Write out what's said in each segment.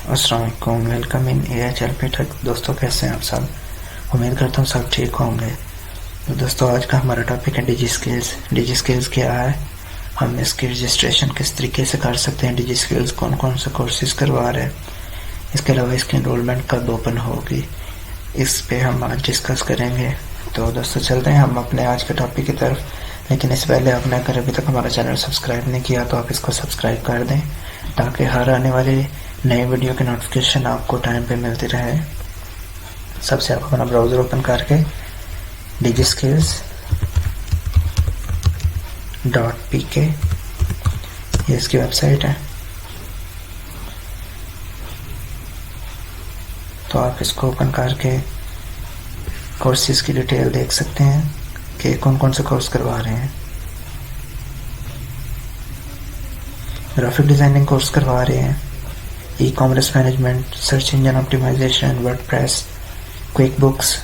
अस्सलाम वालेकुम, welcome in AHL पे तक। दोस्तों कैसे हैं आप सब? उम्मीद करता हूँ सब ठीक होंगे। तो दोस्तों आज का हमारा टॉपिक है डिजी स्किल्स। डिजी स्किल्स क्या है, हम इसकी रजिस्ट्रेशन किस तरीके से कर सकते हैं, डिजी स्किल्स कौन कौन से कोर्सेज करवा रहे हैं, इसके अलावा इसकी एनरोलमेंट कब ओपन होगी, इस पे हम आज डिस्कस करेंगे। तो दोस्तों चलते हैं हम अपने आज के टॉपिक की तरफ। लेकिन इससे पहले आपने अगर अभी तक हमारा चैनल सब्सक्राइब नहीं किया तो आप इसको सब्सक्राइब कर दें ताकि हर आने वाली नई वीडियो की नोटिफिकेशन आपको टाइम पे मिलती रहे। सबसे आप अपना ब्राउज़र ओपन करके digiskills.pk ये इसकी वेबसाइट है। तो आप इसको ओपन करके कोर्सेज की डिटेल देख सकते हैं कि कौन कौन से कोर्स करवा रहे हैं। ग्राफिक डिज़ाइनिंग कोर्स करवा रहे हैं, e-commerce management, search engine optimisation, WordPress, QuickBooks,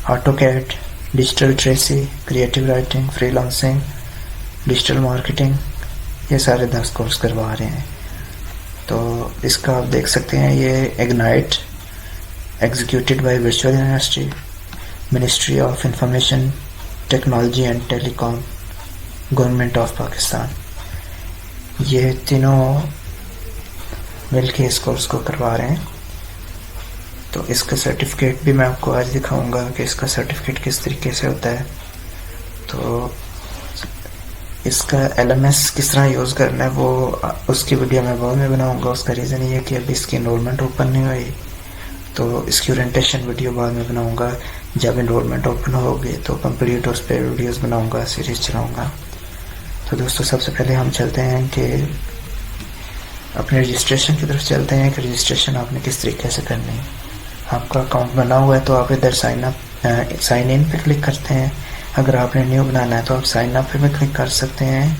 AutoCAD, digital tracy, creative writing, freelancing, digital marketing, ये सारे 10 कोर्स करवा रहे हैं। तो इसका आप देख सकते हैं, ये ignite executed by virtual university, ministry of information technology and telecom, government of Pakistan, ये तीनों मिलके इस कोर्स को करवा रहे हैं। तो इसका सर्टिफिकेट भी मैं आपको आज दिखाऊंगा कि इसका सर्टिफिकेट किस तरीके से होता है। तो इसका LMS किस तरह यूज़ करना है वो उसकी वीडियो मैं बाद में बनाऊंगा। उसका रीज़न ये है कि अभी इसकी एनरोलमेंट ओपन नहीं हुई, तो इसकी ओरिएंटेशन वीडियो बाद में बनाऊंगा। जब एनरोलमेंट ओपन होगी तो कंप्लीट उस पर वीडियोज़ बनाऊंगा, सीरीज चलाऊँगा। तो दोस्तों सबसे पहले हम चलते हैं कि अपने रजिस्ट्रेशन की तरफ चलते हैं कि रजिस्ट्रेशन आपने किस तरीके से करनी है। आपका अकाउंट बना हुआ है तो आप इधर साइन इन पे क्लिक करते हैं। अगर आपने न्यू बनाना है तो आप साइन अप पे भी क्लिक कर सकते हैं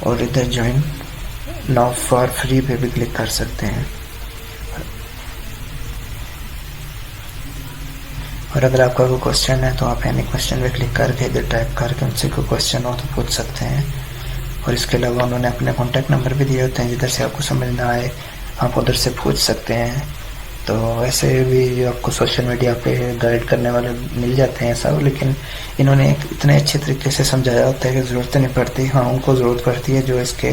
और इधर ज्वाइन नाउ फॉर फ्री पे भी क्लिक कर सकते हैं। और अगर आपका कोई क्वेश्चन है तो आप एनी क्वेश्चन पे क्लिक करके इधर टाइप करके उनसे कोई क्वेश्चन हो तो पूछ सकते हैं। और इसके अलावा उन्होंने अपने कॉन्टैक्ट नंबर भी दिए होते हैं, जिधर से आपको समझ ना आए आप उधर से पूछ सकते हैं। तो ऐसे भी आपको सोशल मीडिया पे गाइड करने वाले मिल जाते हैं सब, लेकिन इन्होंने इतने अच्छे तरीके से समझाया होता है कि ज़रूरत नहीं पड़ती। हाँ, उनको ज़रूरत पड़ती है जो इसके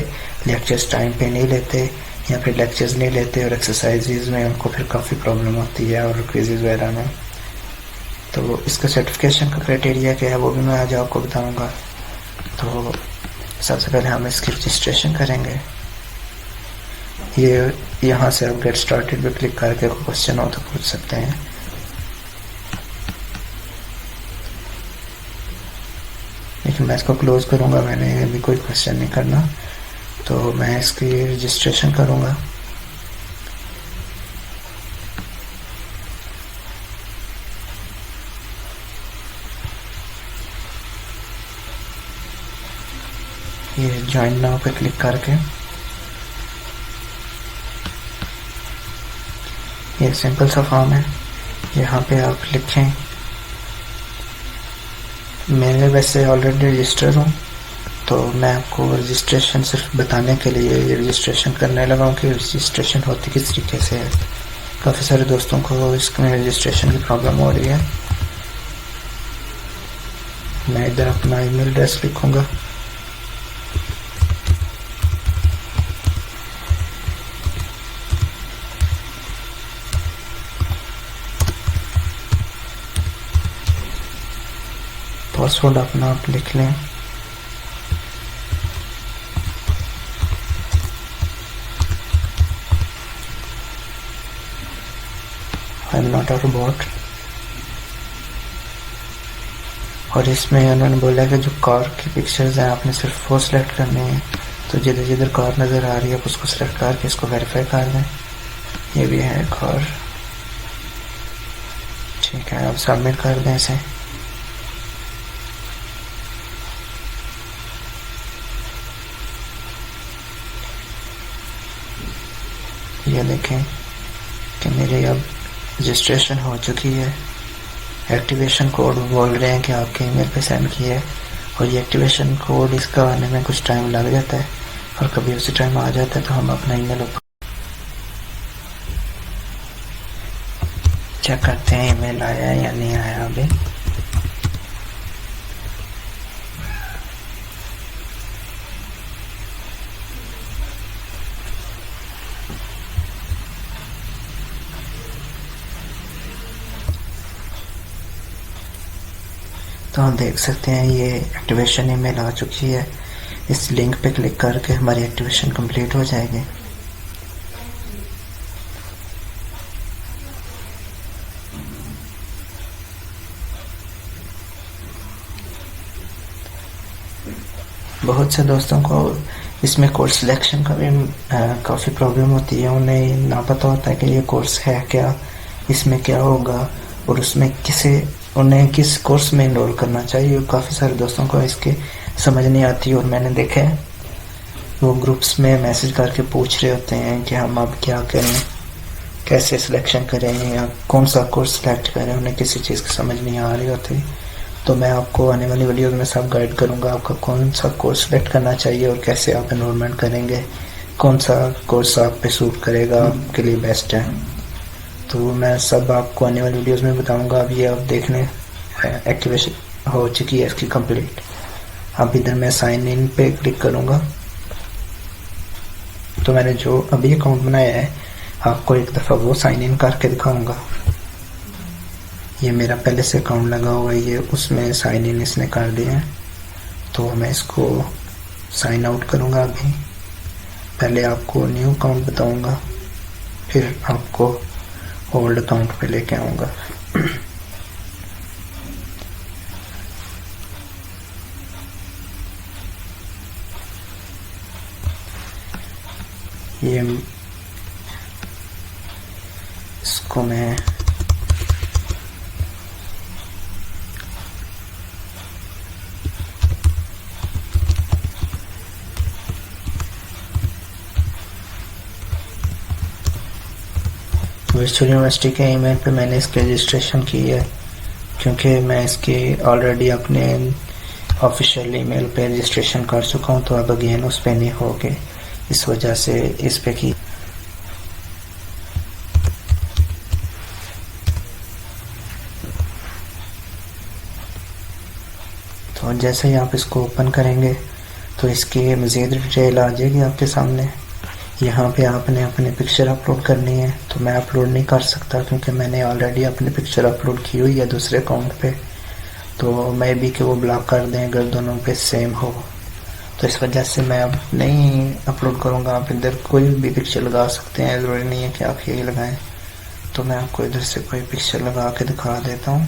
लेक्चर्स टाइम पे नहीं लेते या फिर लेक्चर्स नहीं लेते और एक्सरसाइजेज में उनको फिर काफ़ी प्रॉब्लम होती है और क्विज़ वगैरह में। तो इसका सर्टिफिकेशन का क्राइटेरिया क्या है वो भी मैं आज आपको बताऊँगा। तो सबसे पहले हम इसकी रजिस्ट्रेशन करेंगे। ये यहाँ से आप गेट स्टार्टेड पे क्लिक करके कोई क्वेश्चन हो तो पूछ सकते हैं। लेकिन मैं इसको क्लोज करूँगा, मैंने अभी कोई क्वेश्चन नहीं करना। तो मैं इसकी रजिस्ट्रेशन करूँगा। ये ज्वाइन नाउ पे क्लिक करके ये सिंपल सा फॉर्म है, यहाँ पे आप लिखें। मैं वैसे ऑलरेडी रजिस्टर हूँ तो मैं आपको रजिस्ट्रेशन सिर्फ बताने के लिए ये रजिस्ट्रेशन करने लगा हूँ कि रजिस्ट्रेशन होती किस तरीके से है। काफ़ी सारे दोस्तों को इसमें रजिस्ट्रेशन की प्रॉब्लम हो रही है। मैं इधर अपना ईमेल एड्रेस लिखूँगा। पासवर्ड अपना आप लिख लें। I am not a robot. और इसमें उन्होंने बोला कि जो कार की पिक्चर्स हैं आपने सिर्फ वो सिलेक्ट करनी है। तो जिधर जिधर कार नज़र आ रही है आप उसको सिलेक्ट करके इसको वेरीफाई कर दें। ये भी है कार, ठीक है। आप सबमिट कर दें इसे। ये देखें कि मेरी अब रजिस्ट्रेशन हो चुकी है। एक्टिवेशन कोड बोल रहे हैं कि आपके ईमेल पे सेंड किया है और ये एक्टिवेशन कोड इसका आने में कुछ टाइम लग जाता है और कभी उसी टाइम आ जाता है तो हम अपना ईमेल चेक करते हैं ईमेल आया है या नहीं आया अभी। तो हम देख सकते हैं ये एक्टिवेशन ईमेल आ चुकी है। इस लिंक पे क्लिक करके हमारी एक्टिवेशन कंप्लीट हो जाएगी। बहुत से दोस्तों को इसमें कोर्स सिलेक्शन का भी काफ़ी प्रॉब्लम होती है। उन्हें ना पता होता है कि ये कोर्स है क्या, इसमें क्या होगा और उसमें उन्हें किस कोर्स में इनरोल करना चाहिए। काफ़ी सारे दोस्तों को इसके समझ नहीं आती और मैंने देखा है वो ग्रुप्स में मैसेज करके पूछ रहे होते हैं कि हम अब क्या करें, कैसे सिलेक्शन करें या कौन सा कोर्स सिलेक्ट करें। उन्हें किसी चीज़ की समझ नहीं आ रही होती। तो मैं आपको आने वाली वीडियोज़ में सब गाइड करूंगा आपका कौन सा कोर्स सिलेक्ट करना चाहिए और कैसे आप एनरोलमेंट करेंगे, कौन सा कोर्स आप पे सूट करेगा, आपके लिए बेस्ट है। तो मैं सब आपको आने वाली वीडियोज़ में बताऊंगा। अब ये आप देखने एक्टिवेशन हो चुकी है इसकी कंप्लीट। अब इधर मैं साइन इन पे क्लिक करूंगा। तो मैंने जो अभी अकाउंट बनाया है आपको एक दफ़ा वो साइन इन करके दिखाऊंगा। ये मेरा पहले से अकाउंट लगा हुआ है, ये उसमें साइन इन इसने कर दिया है। तो मैं इसको साइन आउट करूंगा। अभी पहले आपको न्यू अकाउंट बताऊंगा, फिर आपको ओल्ड अकाउंट पे लेके आऊंगा। ये इसको मैं वर्चुअल यूनिवर्सिटी के ईमेल पे मैंने इसकी रजिस्ट्रेशन की है, क्योंकि मैं इसकी ऑलरेडी अपने ऑफिशियल ईमेल पे रजिस्ट्रेशन कर चुका हूँ। तो अब अगेन उस पर नहीं होगी, इस वजह से इस पे की। तो जैसे ही आप इसको ओपन करेंगे तो इसकी मज़ीद डिटेल आ जाएगी आपके सामने। यहाँ पे आपने अपनी पिक्चर अपलोड करनी है। तो मैं अपलोड नहीं कर सकता क्योंकि मैंने ऑलरेडी अपनी पिक्चर अपलोड की हुई है दूसरे अकाउंट पे। तो मैं भी कि वो ब्लॉक कर दें अगर दोनों पे सेम हो। तो इस वजह से मैं अब नहीं अपलोड करूँगा। आप इधर कोई भी पिक्चर लगा सकते हैं, ज़रूरी नहीं है कि आप यही लगाएं। तो मैं आपको इधर से कोई पिक्चर लगा के दिखा देता हूँ।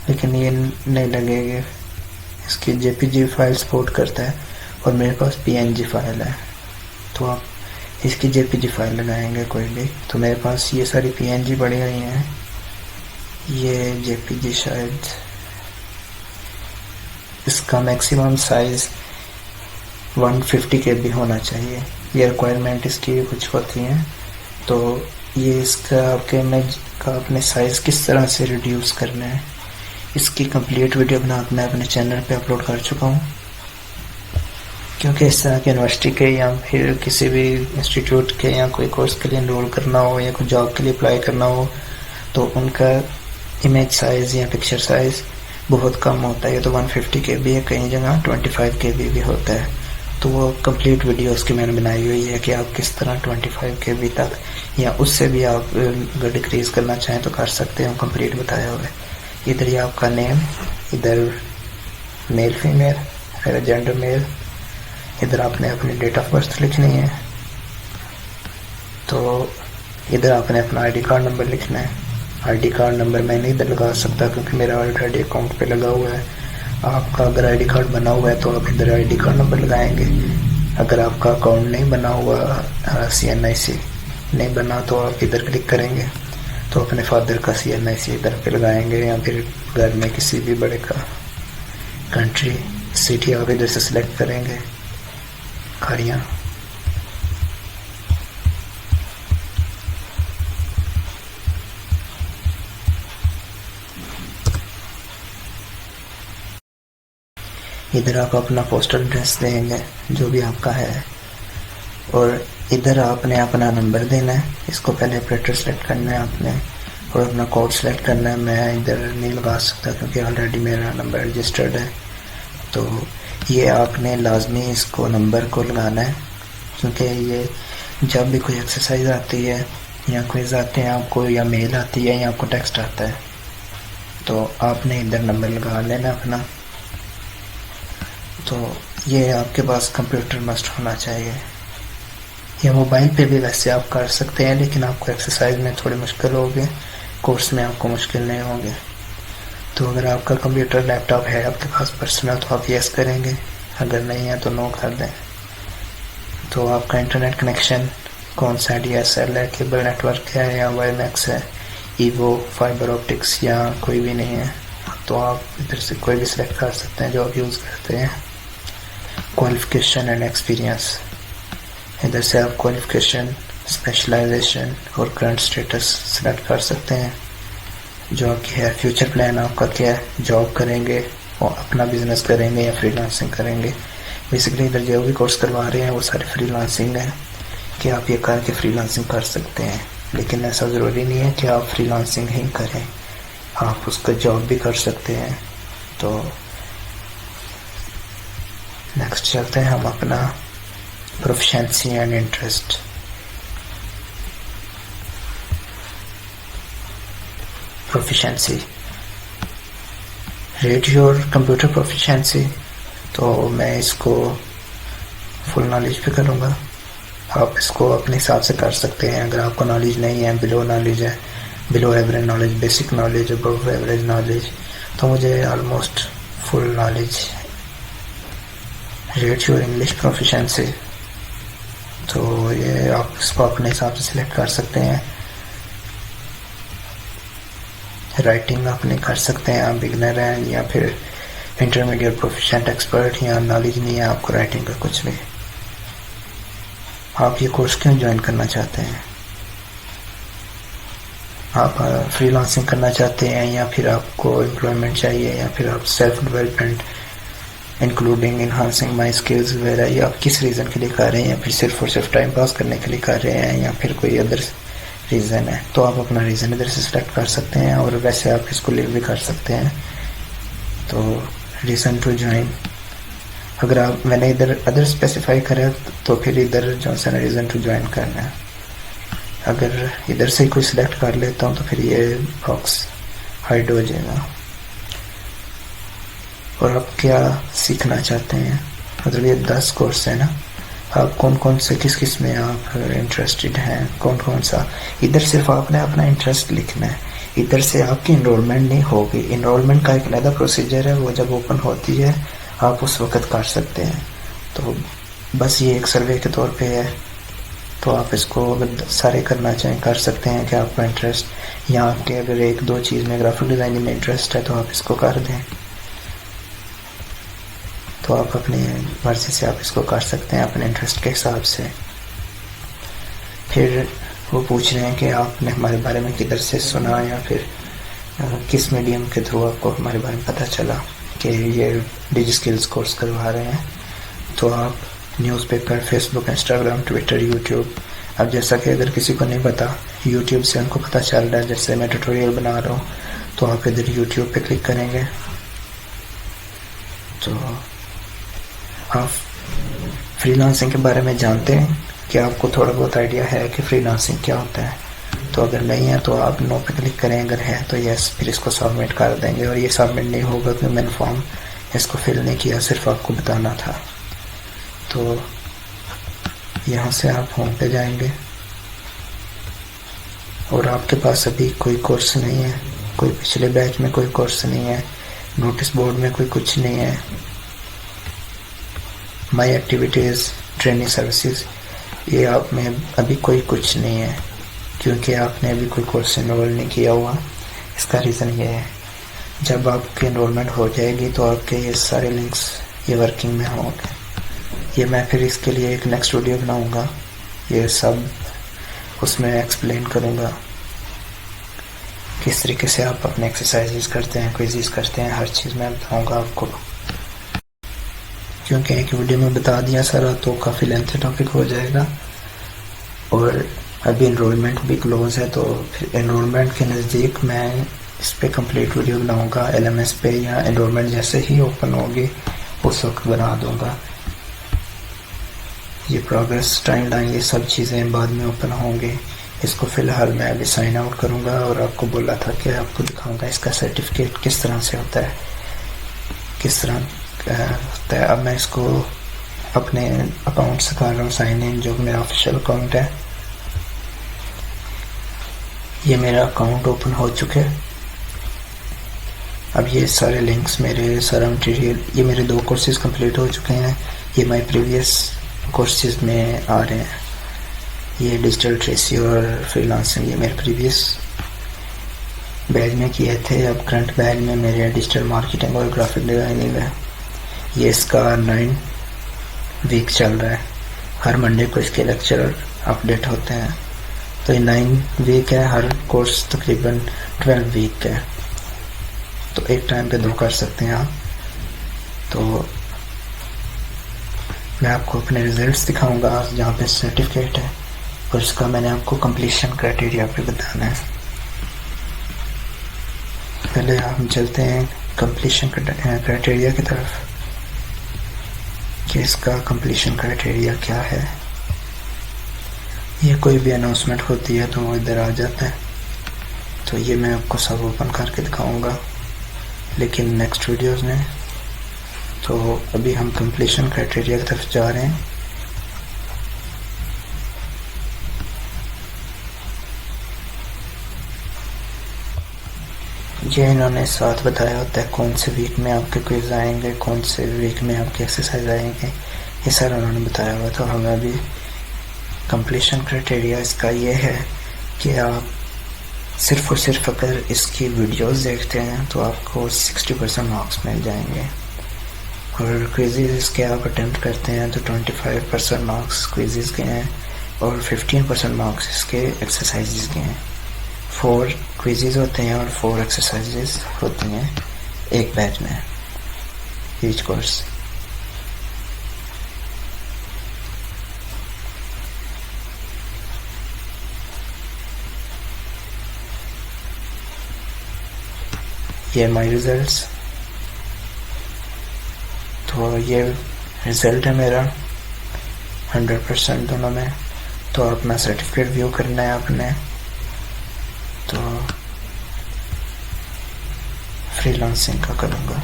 लेकिन ये नहीं लगेगी, इसकी जेपीजी फाइल सपोर्ट करता है और मेरे पास पीएनजी फाइल है। तो आप इसकी जेपीजी फाइल लगाएंगे कोई भी। तो मेरे पास ये सारी पीएनजी पड़ी हुई हैं। ये जेपीजी शायद इसका मैक्सिमम साइज 150 KB होना चाहिए। ये रिक्वायरमेंट इसकी कुछ होती हैं। तो ये इसका आपके इमेज का अपने साइज किस तरह से रिड्यूस करना है, इसकी कंप्लीट वीडियो बना के मैं अपने चैनल पे अपलोड कर चुका हूँ। क्योंकि इस तरह के यूनिवर्सिटी के या फिर किसी भी इंस्टीट्यूट के या कोई कोर्स के लिए इनरोल करना हो या कोई जॉब के लिए अप्लाई करना हो तो उनका इमेज साइज़ या पिक्चर साइज़ बहुत कम होता है। तो 150 KB है, कई जगह 25 KB भी होता है। तो वो कंप्लीट वीडियो उसकी मैंने बनाई हुई है कि आप किस तरह 25 KB तक या उससे भी आप अगर डिक्रीज़ करना चाहें तो कर सकते हैं, कंप्लीट बताया हुआ है। इधर ये आपका नेम, इधर मेल फीमेल, फिर जेंडर मेल, इधर आपने अपनी डेट ऑफ बर्थ लिखनी है। तो इधर आपने अपना आईडी कार्ड नंबर लिखना है। आईडी कार्ड नंबर मैं नहीं इधर लगा सकता क्योंकि मेरा ऑलरेडी अकाउंट पे लगा हुआ है। आपका अगर आईडी कार्ड बना हुआ है तो आप इधर आईडी कार्ड नंबर लगाएंगे। अगर आपका अकाउंट नहीं बना हुआ, CNIC नहीं बना, तो आप इधर क्लिक करेंगे तो अपने फादर का CNIC इधर पे लगाएंगे या फिर घर में किसी भी बड़े का। कंट्री, सिटी आप इधर से सिलेक्ट करेंगे, खाड़ियाँ। इधर आप अपना पोस्टल एड्रेस देंगे जो भी आपका है, और इधर आपने अपना नंबर देना है। इसको पहले ऑपरेटर सेलेक्ट करना है आपने, और अपना कोड सेलेक्ट करना है। मैं इधर नहीं लगा सकता क्योंकि ऑलरेडी मेरा नंबर रजिस्टर्ड है, तो ये आपने लाजमी इसको नंबर को लगाना है, क्योंकि ये जब भी कोई एक्सरसाइज आती है या क्विज आते हैं आपको, या मेल आती है या आपको टेक्स्ट आता है, तो आपने इधर नंबर लगा लेना अपना। तो ये आपके पास कंप्यूटर मस्ट होना चाहिए, या मोबाइल पे भी वैसे आप कर सकते हैं, लेकिन आपको एक्सरसाइज में थोड़ी मुश्किल होगी, कोर्स में आपको मुश्किल नहीं होगी। तो अगर आपका कंप्यूटर लैपटॉप है आपके पास पर्सनल, तो आप यस करेंगे, अगर नहीं है तो नो कर दें। तो आपका इंटरनेट कनेक्शन कौन सा है, DSL है, केबल नेटवर्क है, या वाईमैक्स है, ईवो, फाइबर ऑप्टिक्स, या कोई भी नहीं है, तो आप इधर से कोई भी सिलेक्ट कर सकते हैं जो आप यूज़ करते हैं। क्वालिफिकेशन एंड एक्सपीरियंस, इधर से आप क्वालिफिकेशन, स्पेशलाइजेशन और करंट स्टेटस सेलेक्ट कर सकते हैं जो आपकी है। फ्यूचर प्लान आपका क्या है, जॉब करेंगे और अपना बिजनेस करेंगे या फ्रीलांसिंग करेंगे। बेसिकली इधर जो भी कोर्स करवा रहे हैं वो सारे फ्रीलांसिंग है, कि आप ये करके फ्रीलांसिंग कर सकते हैं, लेकिन ऐसा ज़रूरी नहीं है कि आप फ्रीलांसिंग ही करें, आप उसका जॉब भी कर सकते हैं। तो नेक्स्ट चलते हैं हम अपना proficiency and interest. Proficiency, rate your computer proficiency, तो मैं इसको फुल नॉलेज पे करूँगा। आप इसको अपने हिसाब से कर सकते हैं। अगर आपको नॉलेज नहीं है, बिलो नॉलेज है, below average knowledge, basic knowledge, above average knowledge, तो मुझे almost full knowledge. Rate your English proficiency, तो ये आप इसको अपने हिसाब से सिलेक्ट कर सकते हैं। राइटिंग आपने कर सकते हैं, आप बिगनर हैं या फिर इंटरमीडिएट, प्रोफिशिएंट, एक्सपर्ट, या नॉलेज नहीं है आपको राइटिंग का कुछ भी। आप ये कोर्स क्यों ज्वाइन करना चाहते हैं, आप फ्रीलांसिंग करना चाहते हैं, या फिर आपको एम्प्लॉयमेंट चाहिए, या फिर आप self development including enhancing my skills वगैरह, या आप किस रीज़न के लिए कर रहे हैं, या फिर सिर्फ और सिर्फ टाइम पास करने के लिए कर रहे हैं, या फिर कोई अदर रीज़न है, तो आप अपना रीज़न इधर से सिलेक्ट कर सकते हैं। और वैसे आप इसको लीव भी कर सकते हैं। तो रीज़न टू ज्वाइन, अगर आप मैंने इधर अदर स्पेसिफाई करा तो फिर इधर जो सा रीज़न टू ज्वाइन करना है। अगर इधर से कोई सिलेक्ट कर लेता हूँ तो फिर ये बॉक्स हाइड हो जाएगा। और आप क्या सीखना चाहते हैं, मतलब ये 10 कोर्स है ना, आप कौन कौन से किस किस में आप इंटरेस्टेड हैं, कौन कौन सा। इधर सिर्फ आपने अपना इंटरेस्ट लिखना है, इधर से आपकी इनरोलमेंट नहीं होगी। इनरोलमेंट का एक अलग प्रोसीजर है, वो जब ओपन होती है आप उस वक्त कर सकते हैं। तो बस ये एक सर्वे के तौर पे है, तो आप इसको अगर सारे करना चाहें कर सकते हैं कि आपका इंटरेस्ट, या आपके अगर एक दो चीज़ में ग्राफिक डिज़ाइनिंग में इंटरेस्ट है तो आप इसको कर दें। तो आप अपनी मर्ज़ी से आप इसको कर सकते हैं अपने इंटरेस्ट के हिसाब से। फिर वो पूछ रहे हैं कि आपने हमारे बारे में किधर से सुना, या फिर किस मीडियम के थ्रू आपको हमारे बारे में पता चला कि ये डिजिस्किल्स कोर्स करवा रहे हैं। तो आप newspaper, Facebook, Instagram, Twitter, YouTube, अब जैसा कि अगर किसी को नहीं पता, यूट्यूब से उनको पता चल रहा है, जैसे मैं ट्यूटोरियल बना रहा हूँ, तो आप इधर यूट्यूब पे क्लिक करेंगे तो आप फ्रीलांसिंग के बारे में जानते हैं कि आपको थोड़ा बहुत आइडिया है कि फ्रीलांसिंग क्या होता है। तो अगर नहीं है तो आप नो पे क्लिक करें, अगर है तो यस, फिर इसको सबमिट कर देंगे। और ये सबमिट नहीं होगा क्योंकि मैंने फॉर्म इसको फिल नहीं किया, सिर्फ आपको बताना था। तो यहाँ से आप होम पे जाएंगे और आपके पास अभी कोई कोर्स नहीं है, कोई पिछले बैच में कोई कोर्स नहीं है, नोटिस बोर्ड में कोई कुछ नहीं है, माई एक्टिविटीज़, ट्रेनिंग सर्विसेज, ये आप में अभी कोई कुछ नहीं है क्योंकि आपने अभी कोई कोर्स इनरोल नहीं किया हुआ। इसका रीज़न ये है, जब आपकी इनरोलमेंट हो जाएगी तो आपके ये सारे लिंक्स ये वर्किंग में होंगे। ये मैं फिर इसके लिए एक नेक्स्ट वीडियो बनाऊंगा, ये सब उसमें एक्सप्लेन करूंगा किस तरीके से आप अपने एक्सरसाइजेस करते हैं, क्विज़ेस करते हैं, हर चीज़ मैं बताऊंगा आपको। क्योंकि एक वीडियो में बता दिया सारा तो काफ़ी लेंथी टॉपिक हो जाएगा, और अभी एनरोलमेंट भी क्लोज है, तो फिर एनरोलमेंट के नज़दीक मैं इस पर कंप्लीट वीडियो बनाऊंगा। LMS पे या एनरोलमेंट जैसे ही ओपन होगी उस वक्त बना दूंगा। ये प्रोग्रेस टाइमलाइन ये सब चीज़ें बाद में ओपन होंगे। इसको फ़िलहाल मैं अभी साइन आउट करूंगा, और आपको बोला था कि आपको दिखाऊंगा इसका सर्टिफिकेट किस तरह से होता है, किस तरह होता है। अब मैं इसको अपने अकाउंट से कर रहा हूँ साइन इन, जो मेरा ऑफिशियल अकाउंट है। ये मेरा अकाउंट ओपन हो चुके हैं। अब ये सारे लिंक्स, मेरे सारा मटेरियल, ये मेरे 2 कोर्सेज कंप्लीट हो चुके हैं। ये माय प्रीवियस कोर्सेज में आ रहे हैं। ये डिजिटल ट्रेसी और फ्रीलांसिंग ये मेरे प्रीवियस बैच में किए थे। अब करंट बैच में मेरे डिजिटल मार्केटिंग और ग्राफिक डिज़ाइनिंग है। ये इसका 9 वीक चल रहा है। हर मंडे को इसके लेक्चर अपडेट होते हैं। तो ये 9 वीक है, हर कोर्स तकरीबन 12 वीक है। तो एक टाइम पे 2 कर सकते हैं आप। तो मैं आपको अपने रिजल्ट्स दिखाऊंगा जहाँ पे सर्टिफिकेट है, और इसका मैंने आपको कंप्लीशन क्राइटेरिया पे बताना है। पहले हम चलते हैं कंप्लीशन क्राइटेरिया की तरफ कि इसका कंप्लीशन क्राइटेरिया क्या है। ये कोई भी अनाउंसमेंट होती है तो वो इधर आ जाता है। तो ये मैं आपको सब ओपन करके दिखाऊंगा, लेकिन नेक्स्ट वीडियोस में। तो अभी हम कंप्लीशन क्राइटेरिया की तरफ जा रहे हैं। ये इन्होंने साथ बताया होता है कौन से वीक में आपके क्विज आएंगे, कौन से वीक में आपके एक्सरसाइज आएंगे, ये सारा उन्होंने बताया हुआ। तो हमें अभी कंप्लीशन क्राइटेरिया इसका ये है कि आप सिर्फ और सिर्फ अगर इसकी वीडियोस देखते हैं तो आपको 60% मार्क्स मिल जाएंगे, और क्विज़ेस इसके आप अटेम्प्ट करते हैं तो 25% मार्क्स क्विज़ेस के हैं, और 15% मार्क्स इसके एक्सरसाइजेस के हैं। 4 क्विज़ेस होते हैं और 4 एक्सरसाइजेस होती हैं एक बैच में, ईच कोर्स। ये माय रिजल्ट्स। तो ये रिज़ल्ट है मेरा 100% दोनों में। तो अपना सर्टिफिकेट व्यू करना है आपने। तो फ्रीलांसिंग का करूँगा,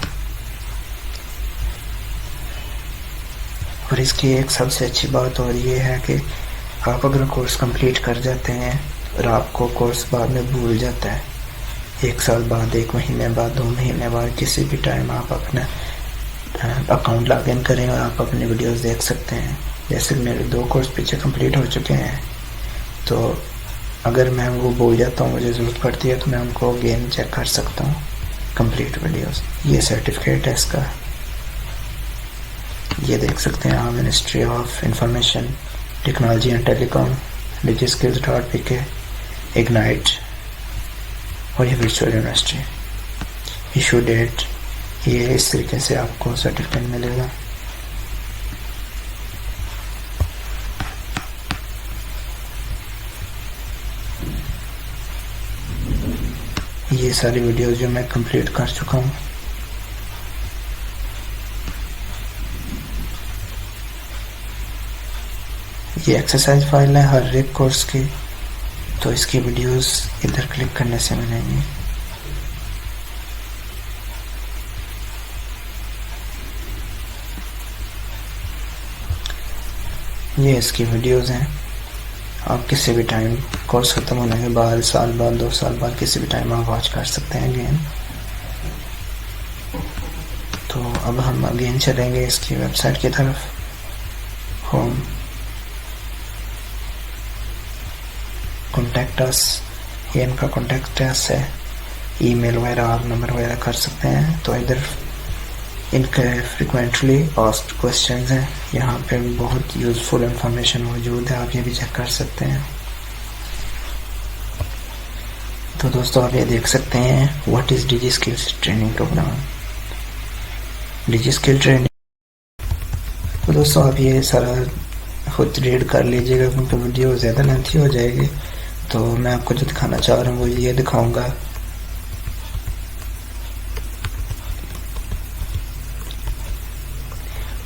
और इसकी एक सबसे अच्छी बात और ये है कि आप अगर कोर्स कंप्लीट कर जाते हैं और आपको कोर्स बाद में भूल जाता है, 1 साल बाद, 1 महीने बाद, 2 महीने बाद, किसी भी टाइम आप अपना अकाउंट लॉग इन करें और आप अपने वीडियोस देख सकते हैं। जैसे मेरे 2 कोर्स पीछे कंप्लीट हो चुके हैं, तो अगर मैं वो भूल जाता हूँ, मुझे ज़रूरत पड़ती है, तो मैं उनको अगेन चेक कर सकता हूँ कंप्लीट वीडियोस। ये सर्टिफिकेट है इसका, ये देख सकते हैं आप। Ministry of information technology and telecom, digiskills.pk, ignite, और ये वर्चुअल यूनिवर्सिटी। इशू डेट, ये इस तरीके से आपको सर्टिफिकेट मिलेगा। ये सारी वीडियोस जो मैं कंप्लीट कर चुका हूँ। ये एक्सरसाइज फाइल है हर एक कोर्स की, तो इसकी वीडियोस इधर क्लिक करने से मिलेंगी। ये इसकी वीडियोस हैं। आप किसी भी टाइम कोर्स ख़त्म होने के बाद, साल बाद, 2 साल बाद, किसी भी टाइम आप वॉच कर सकते हैं अगेन। तो अब हम अगेन चलेंगे इसकी वेबसाइट की तरफ। होम, कॉन्टैक्ट अस, ये इनका कॉन्टैक्ट अस है। ईमेल वगैरह आप नंबर वगैरह कर सकते हैं। तो इधर इनके फ्रिक्वेंटली आस्क्ड क्वेश्चंस हैं, यहाँ पे बहुत यूज़फुल इंफॉर्मेशन मौजूद है, आप ये भी चेक कर सकते हैं। तो दोस्तों आप ये देख सकते हैं, what is DigiSkills training programme. DigiSkill training तो दोस्तों आप ये सारा खुद रीड कर लीजिएगा क्योंकि वीडियो ज़्यादा लेंथी हो जाएगी। तो मैं आपको जो दिखाना चाह रहा हूँ वो ये दिखाऊंगा।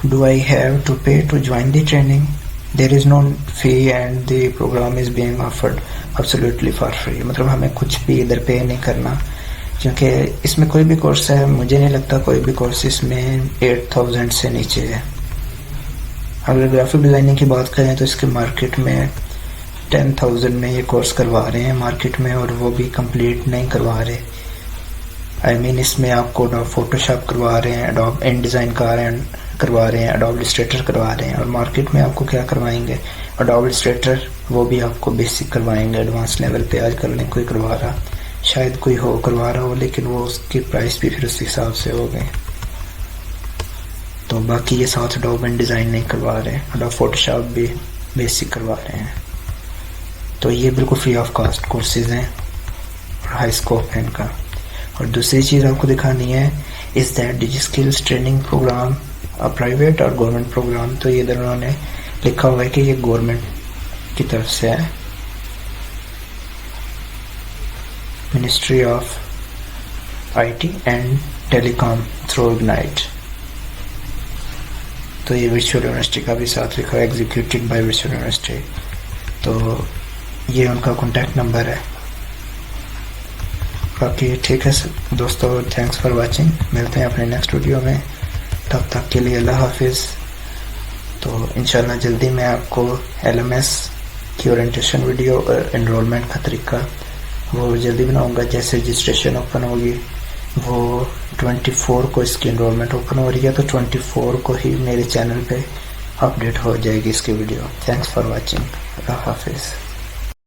Do I have to pay to join the training? There is no fee and the program is being offered absolutely for free। मतलब हमें कुछ भी इधर पे नहीं करना, क्योंकि इसमें कोई भी कोर्स है, मुझे नहीं लगता कोई भी कोर्स इसमें 8000 से नीचे है। अगर ग्राफिक डिज़ाइनिंग की बात करें तो इसके मार्केट में 10,000 में ये कोर्स करवा रहे हैं मार्केट में, और वो भी कंप्लीट नहीं करवा रहे। आई मीन इसमें आपको एडोब फोटोशॉप करवा रहे हैं, एडोब InDesign करवा रहे हैं, एडोब इलस्ट्रेटर करवा रहे हैं, और मार्केट में आपको क्या करवाएंगे, एडोब इलस्ट्रेटर वो भी आपको बेसिक करवाएंगे, एडवांस लेवल पे आजकल नहीं कोई करवा रहा, शायद कोई हो करवा रहा हो, लेकिन वो उसकी प्राइस भी फिर उस हिसाब से हो गए। तो बाकी ये साथ एडोब InDesign नहीं करवा रहे, एडोब फोटोशॉप भी बेसिक करवा रहे हैं। तो ये बिल्कुल फ्री ऑफ कॉस्ट कोर्सेज हैं और हाई स्कोप है इनका। और दूसरी चीज़ आपको दिखानी है, is that DigiSkills training program uh private और गवर्नमेंट प्रोग्राम। तो ये दोनों ने लिखा हुआ है कि ये गवर्नमेंट की तरफ से है, ministry of IT and telecom through ignite. तो ये वर्चुअल यूनिवर्सिटी का भी साथ लिखा है, एग्जीक्यूटेड बाय वर्चुअल यूनिवर्सिटी। तो ये उनका कॉन्टैक्ट नंबर है। बाकी ठीक है दोस्तों, थैंक्स फॉर वाचिंग। मिलते हैं अपने नेक्स्ट वीडियो में, तब तक के लिए अल्लाह हाफिज़। तो इंशाल्लाह जल्दी मैं आपको LMS की ओरिएंटेशन वीडियो और एनरोलमेंट का तरीका वो जल्दी बनाऊंगा। जैसे रजिस्ट्रेशन ओपन होगी, वो 24 को इसकी एनरोलमेंट ओपन हो रही है, तो 24 को ही मेरे चैनल पे अपडेट हो जाएगी इसकी वीडियो। थैंक्स फॉर वाचिंग, अल्लाह हाफिज़।